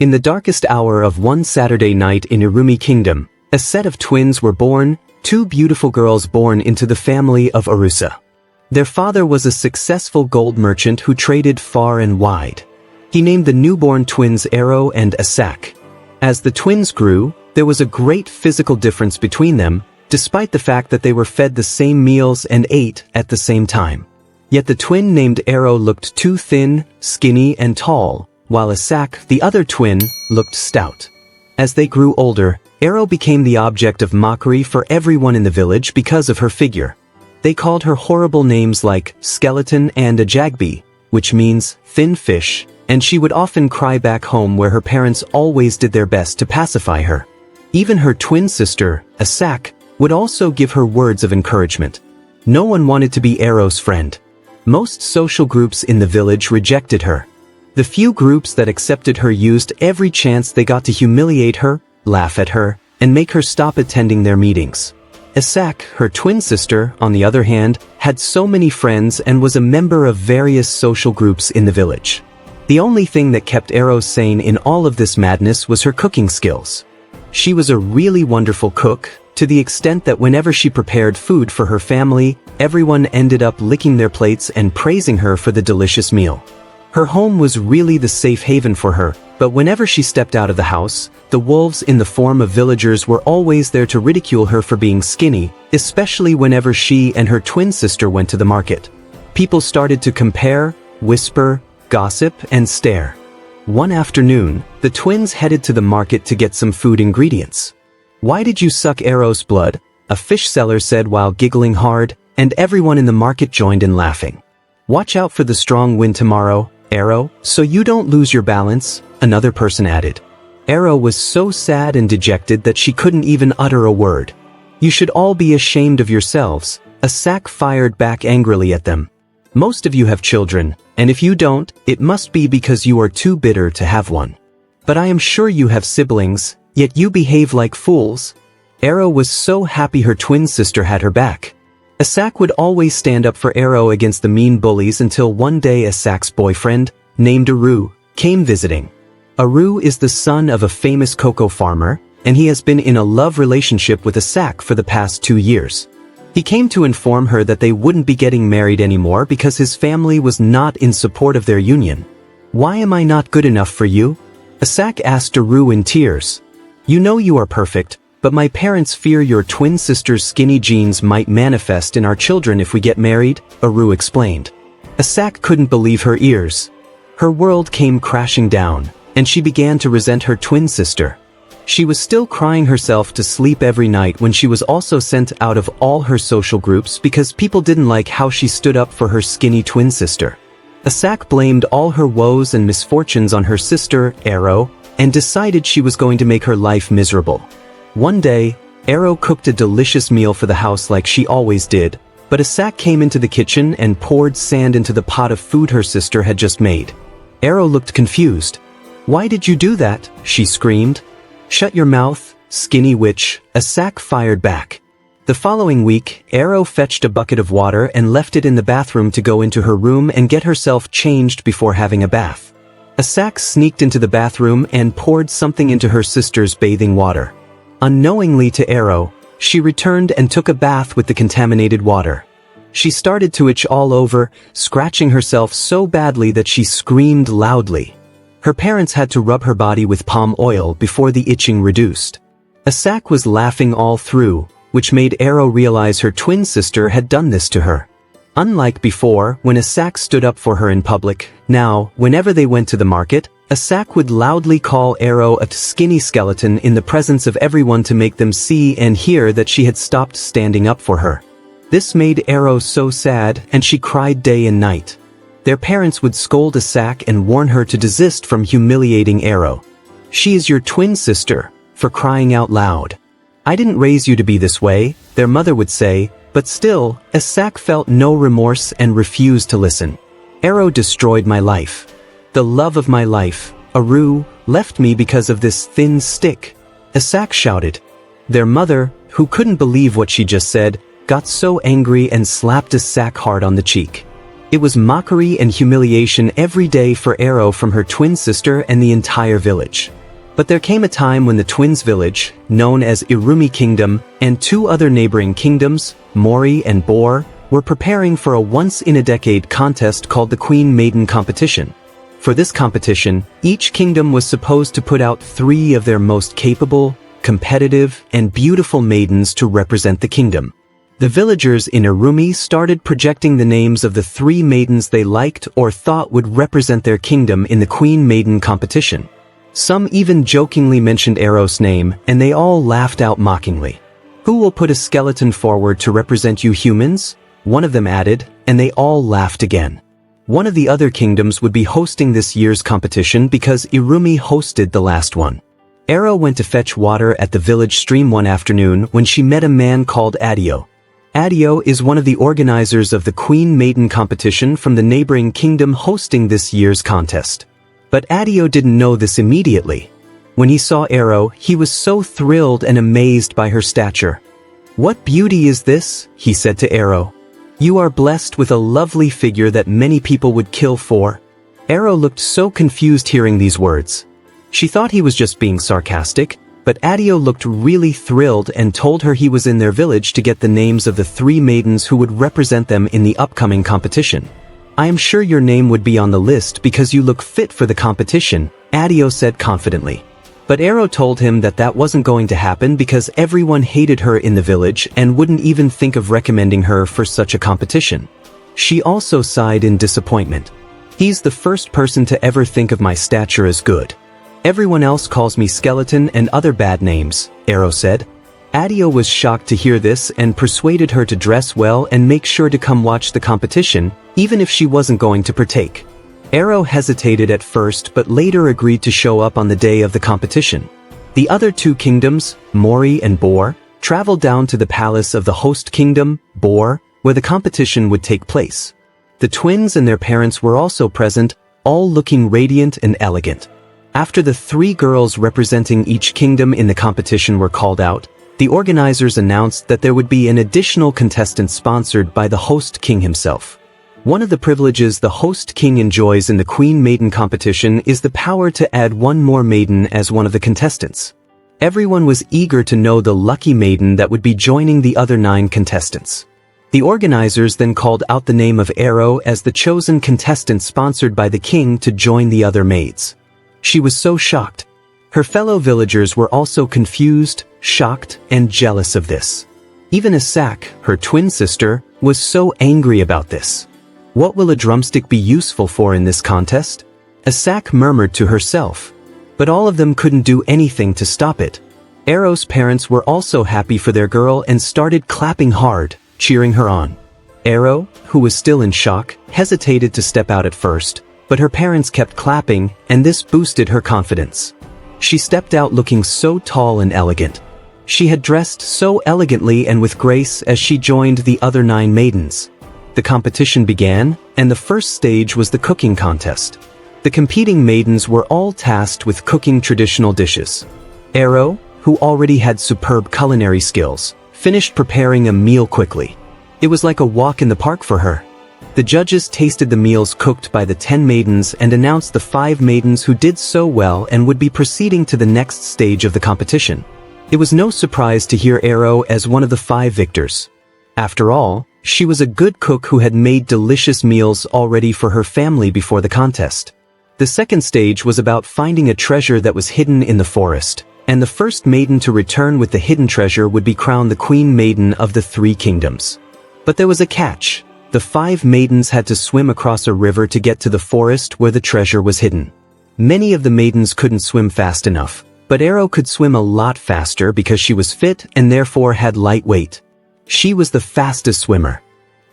In the darkest hour of one Saturday night in Irumi Kingdom, a set of twins were born, two beautiful girls born into the family of Arusa. Their father was a successful gold merchant who traded far and wide. He named the newborn twins Ero and Asak. As the twins grew, there was a great physical difference between them, despite the fact that they were fed the same meals and ate at the same time. Yet the twin named Ero looked too thin, skinny, and tall, while Asak, the other twin, looked stout. As they grew older, Ero became the object of mockery for everyone in the village because of her figure. They called her horrible names like Skeleton and Ajagbi, which means thin fish, and she would often cry back home where her parents always did their best to pacify her. Even her twin sister, Asak, would also give her words of encouragement. No one wanted to be Ero's friend. Most social groups in the village rejected her. The few groups that accepted her used every chance they got to humiliate her, laugh at her, and make her stop attending their meetings. Asak, her twin sister, on the other hand, had so many friends and was a member of various social groups in the village. The only thing that kept Ero sane in all of this madness was her cooking skills. She was a really wonderful cook, to the extent that whenever she prepared food for her family, everyone ended up licking their plates and praising her for the delicious meal. Her home was really the safe haven for her, but whenever she stepped out of the house, the wolves in the form of villagers were always there to ridicule her for being skinny, especially whenever she and her twin sister went to the market. People started to compare, whisper, gossip, and stare. One afternoon, the twins headed to the market to get some food ingredients. "Why did you suck Ero's blood?" a fish seller said while giggling hard, and everyone in the market joined in laughing. "Watch out for the strong wind tomorrow, Ero, so you don't lose your balance," another person added. Ero was so sad and dejected that she couldn't even utter a word. "You should all be ashamed of yourselves," Asak fired back angrily at them. "Most of you have children, and if you don't, it must be because you are too bitter to have one. But I am sure you have siblings, yet you behave like fools." Ero was so happy her twin sister had her back. Asak would always stand up for Ero against the mean bullies until one day Asak's boyfriend, named Aru, came visiting. Aru is the son of a famous cocoa farmer, and he has been in a love relationship with Asak for the past 2 years. He came to inform her that they wouldn't be getting married anymore because his family was not in support of their union. "Why am I not good enough for you?" Asak asked Aru in tears. "You know you are perfect, but my parents fear your twin sister's skinny genes might manifest in our children if we get married," Aru explained. Asak couldn't believe her ears. Her world came crashing down, and she began to resent her twin sister. She was still crying herself to sleep every night when she was also sent out of all her social groups because people didn't like how she stood up for her skinny twin sister. Asak blamed all her woes and misfortunes on her sister, Ero, and decided she was going to make her life miserable. One day, Ero cooked a delicious meal for the house like she always did, but Asak came into the kitchen and poured sand into the pot of food her sister had just made. Ero looked confused. "Why did you do that?" she screamed. "Shut your mouth, skinny witch," Asak fired back. The following week, Ero fetched a bucket of water and left it in the bathroom to go into her room and get herself changed before having a bath. Asak sneaked into the bathroom and poured something into her sister's bathing water. Unknowingly to Ero, she returned and took a bath with the contaminated water. She started to itch all over, scratching herself so badly that she screamed loudly. Her parents had to rub her body with palm oil before the itching reduced. Asak was laughing all through, which made Ero realize her twin sister had done this to her. Unlike before, when Asak stood up for her in public, now, whenever they went to the market, Asak would loudly call Ero a skinny skeleton in the presence of everyone to make them see and hear that she had stopped standing up for her. This made Ero so sad, and she cried day and night. Their parents would scold Asak and warn her to desist from humiliating Ero. "She is your twin sister, for crying out loud. I didn't raise you to be this way," their mother would say, but still, Asak felt no remorse and refused to listen. "Ero destroyed my life. The love of my life, Aru, left me because of this thin stick," Asak shouted. Their mother, who couldn't believe what she just said, got so angry and slapped Asak hard on the cheek. It was mockery and humiliation every day for Arrow from her twin sister and the entire village. But there came a time when the twins' village, known as Irumi Kingdom, and two other neighboring kingdoms, Mori and Bor, were preparing for a once-in-a-decade contest called the Queen Maiden Competition. For this competition, each kingdom was supposed to put out 3 of their most capable, competitive, and beautiful maidens to represent the kingdom. The villagers in Irumi started projecting the names of the 3 maidens they liked or thought would represent their kingdom in the Queen Maiden Competition. Some even jokingly mentioned Arrow's name, and they all laughed out mockingly. "Who will put a skeleton forward to represent you humans?" one of them added, and they all laughed again. One of the other kingdoms would be hosting this year's competition because Irumi hosted the last one. Arrow went to fetch water at the village stream one afternoon when she met a man called Adio. Adio is one of the organizers of the Queen Maiden Competition from the neighboring kingdom hosting this year's contest. But Adio didn't know this immediately. When he saw Arrow, he was so thrilled and amazed by her stature. "What beauty is this?" he said to Arrow. "You are blessed with a lovely figure that many people would kill for." Arrow looked so confused hearing these words. She thought he was just being sarcastic, but Adio looked really thrilled and told her he was in their village to get the names of the 3 maidens who would represent them in the upcoming competition. "I am sure your name would be on the list because you look fit for the competition," Adio said confidently. But Arrow told him that that wasn't going to happen because everyone hated her in the village and wouldn't even think of recommending her for such a competition. She also sighed in disappointment. "He's the first person to ever think of my stature as good. Everyone else calls me skeleton and other bad names," Arrow said. Adio was shocked to hear this and persuaded her to dress well and make sure to come watch the competition, even if she wasn't going to partake. Arrow hesitated at first but later agreed to show up on the day of the competition. The other 2 kingdoms, Mori and Bor, traveled down to the palace of the host kingdom, Bor, where the competition would take place. The twins and their parents were also present, all looking radiant and elegant. After the 3 girls representing each kingdom in the competition were called out, the organizers announced that there would be an additional contestant sponsored by the host king himself. One of the privileges the host king enjoys in the Queen Maiden Competition is the power to add 1 more maiden as one of the contestants. Everyone was eager to know the lucky maiden that would be joining the other 9 contestants. The organizers then called out the name of Arrow as the chosen contestant sponsored by the king to join the other maids. She was so shocked. Her fellow villagers were also confused, shocked, and jealous of this. Even Asak, her twin sister, was so angry about this. "What will a drumstick be useful for in this contest?" Asak murmured to herself. But all of them couldn't do anything to stop it. Arrow's parents were also happy for their girl and started clapping hard, cheering her on. Arrow, who was still in shock, hesitated to step out at first, but her parents kept clapping, and this boosted her confidence. She stepped out looking so tall and elegant. She had dressed so elegantly and with grace as she joined the other 9 maidens. The competition began, and the first stage was the cooking contest. The competing maidens were all tasked with cooking traditional dishes. Arrow, who already had superb culinary skills, finished preparing a meal quickly. It was like a walk in the park for her. The judges tasted the meals cooked by the 10 maidens and announced the 5 maidens who did so well and would be proceeding to the next stage of the competition. It was no surprise to hear Arrow as one of the 5 victors. After all, she was a good cook who had made delicious meals already for her family before the contest. The second stage was about finding a treasure that was hidden in the forest, and the first maiden to return with the hidden treasure would be crowned the Queen Maiden of the 3 kingdoms. But there was a catch. The 5 maidens had to swim across a river to get to the forest where the treasure was hidden. Many of the maidens couldn't swim fast enough, but Arrow could swim a lot faster because she was fit and therefore had light weight. She was the fastest swimmer.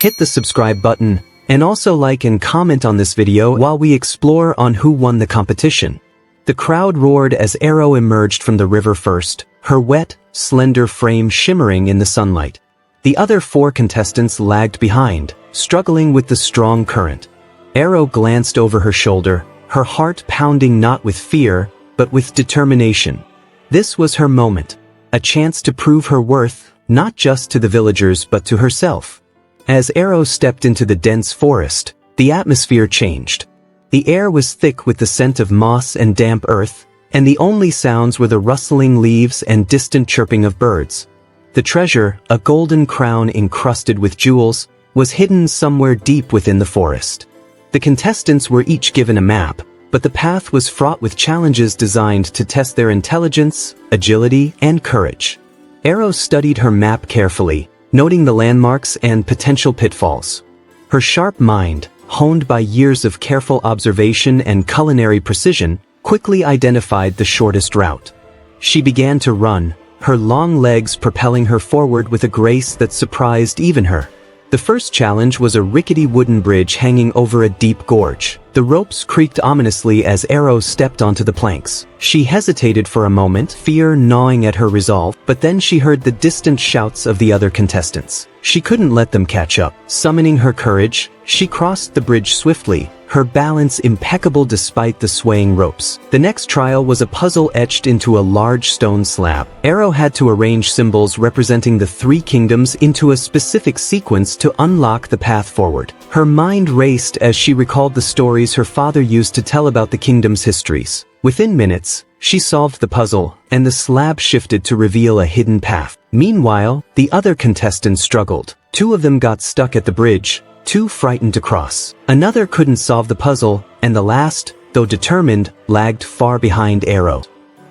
Hit the subscribe button, and also like and comment on this video while we explore on who won the competition. The crowd roared as Arrow emerged from the river first, her wet, slender frame shimmering in the sunlight. The other 4 contestants lagged behind, struggling with the strong current. Arrow glanced over her shoulder, her heart pounding not with fear, but with determination. This was her moment, a chance to prove her worth, not just to the villagers but to herself. As Arrow stepped into the dense forest, the atmosphere changed. The air was thick with the scent of moss and damp earth, and the only sounds were the rustling leaves and distant chirping of birds. The treasure, a golden crown encrusted with jewels, was hidden somewhere deep within the forest. The contestants were each given a map, but the path was fraught with challenges designed to test their intelligence, agility, and courage. Arrow studied her map carefully, noting the landmarks and potential pitfalls. Her sharp mind, honed by years of careful observation and culinary precision, quickly identified the shortest route. She began to run, her long legs propelling her forward with a grace that surprised even her. The first challenge was a rickety wooden bridge hanging over a deep gorge. The ropes creaked ominously as Arrow stepped onto the planks. She hesitated for a moment, fear gnawing at her resolve, but then she heard the distant shouts of the other contestants. She couldn't let them catch up. Summoning her courage, she crossed the bridge swiftly, her balance impeccable despite the swaying ropes. The next trial was a puzzle etched into a large stone slab. Arrow had to arrange symbols representing the three kingdoms into a specific sequence to unlock the path forward. Her mind raced as she recalled the stories her father used to tell about the kingdom's histories. Within minutes, she solved the puzzle, and the slab shifted to reveal a hidden path. Meanwhile, the other contestants struggled. Two of them got stuck at the bridge, too frightened to cross. Another couldn't solve the puzzle, and the last, though determined, lagged far behind Arrow.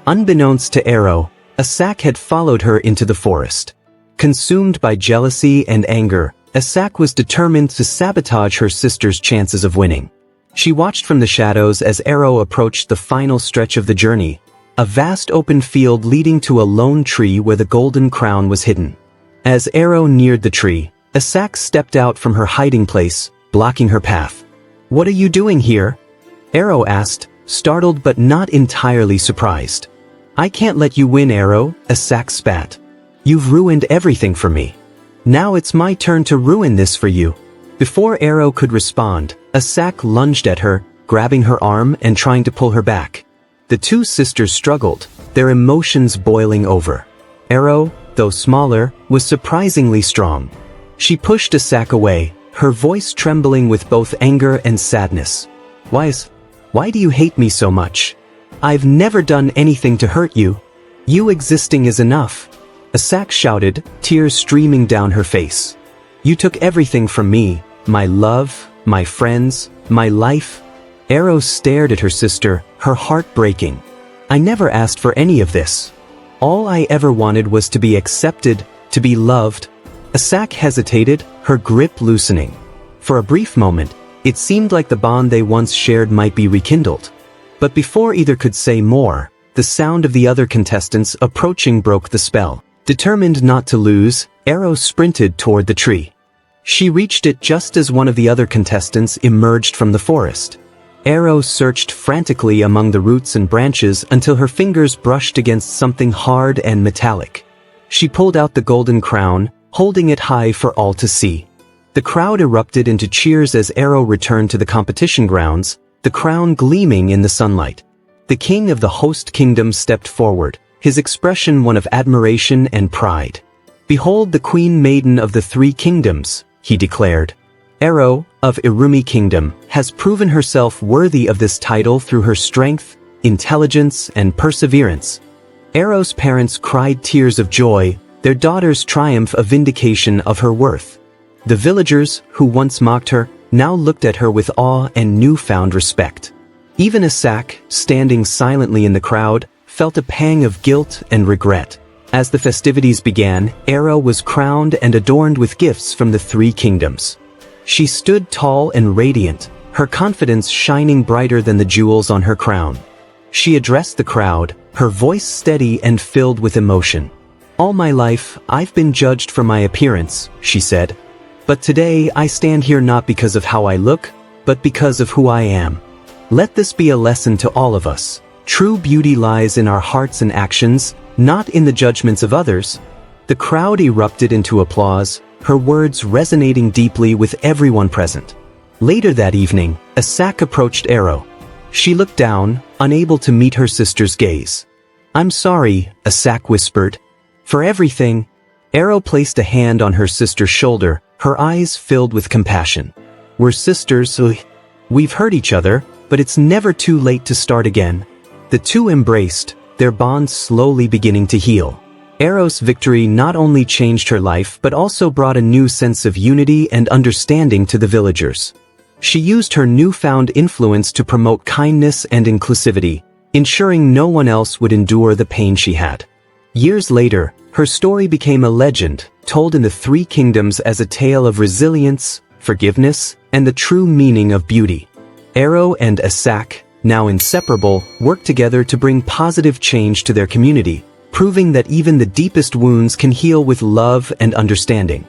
Unbeknownst to Arrow, a sack had followed her into the forest. Consumed by jealousy and anger, Asak was determined to sabotage her sister's chances of winning. She watched from the shadows as Arrow approached the final stretch of the journey, a vast open field leading to a lone tree where the golden crown was hidden. As Arrow neared the tree, Asak stepped out from her hiding place, blocking her path. "What are you doing here?" Arrow asked, startled but not entirely surprised. "I can't let you win, Arrow," Asak spat. "You've ruined everything for me. Now it's my turn to ruin this for you." Before Arrow could respond, Asak lunged at her, grabbing her arm and trying to pull her back. The two sisters struggled, their emotions boiling over. Arrow, though smaller, was surprisingly strong. She pushed Asak away, her voice trembling with both anger and sadness. Why do you hate me so much? I've never done anything to hurt you. You existing is enough." Asak shouted, tears streaming down her face. "You took everything from me, my love, my friends, my life." Arrow stared at her sister, her heart breaking. "I never asked for any of this. All I ever wanted was to be accepted, to be loved." Asak hesitated, her grip loosening. For a brief moment, it seemed like the bond they once shared might be rekindled. But before either could say more, the sound of the other contestants approaching broke the spell. Determined not to lose, Arrow sprinted toward the tree. She reached it just as one of the other contestants emerged from the forest. Arrow searched frantically among the roots and branches until her fingers brushed against something hard and metallic. She pulled out the golden crown, holding it high for all to see. The crowd erupted into cheers as Arrow returned to the competition grounds, the crown gleaming in the sunlight. The king of the host kingdom stepped forward, his expression one of admiration and pride. "Behold the queen maiden of the three kingdoms," he declared. "Arrow, of Irumi Kingdom, has proven herself worthy of this title through her strength, intelligence, and perseverance." Arrow's parents cried tears of joy, their daughter's triumph a vindication of her worth. The villagers, who once mocked her, now looked at her with awe and newfound respect. Even Asak, standing silently in the crowd, felt a pang of guilt and regret. As the festivities began, Arrow was crowned and adorned with gifts from the three kingdoms. She stood tall and radiant, her confidence shining brighter than the jewels on her crown. She addressed the crowd, her voice steady and filled with emotion. "All my life, I've been judged for my appearance," she said. "But today I stand here not because of how I look, but because of who I am. Let this be a lesson to all of us. True beauty lies in our hearts and actions, not in the judgments of others." The crowd erupted into applause, her words resonating deeply with everyone present. Later that evening, Asak approached Arrow. She looked down, unable to meet her sister's gaze. "I'm sorry," Asak whispered. "For everything." Arrow placed a hand on her sister's shoulder, her eyes filled with compassion. We're sisters, we've hurt each other, but it's never too late to start again. The two embraced, their bond slowly beginning to heal. Eros' victory not only changed her life but also brought a new sense of unity and understanding to the villagers. She used her newfound influence to promote kindness and inclusivity, ensuring no one else would endure the pain she had. Years later, her story became a legend, told in the Three Kingdoms as a tale of resilience, forgiveness, and the true meaning of beauty. Ero and Asak, now inseparable, worked together to bring positive change to their community, proving that even the deepest wounds can heal with love and understanding.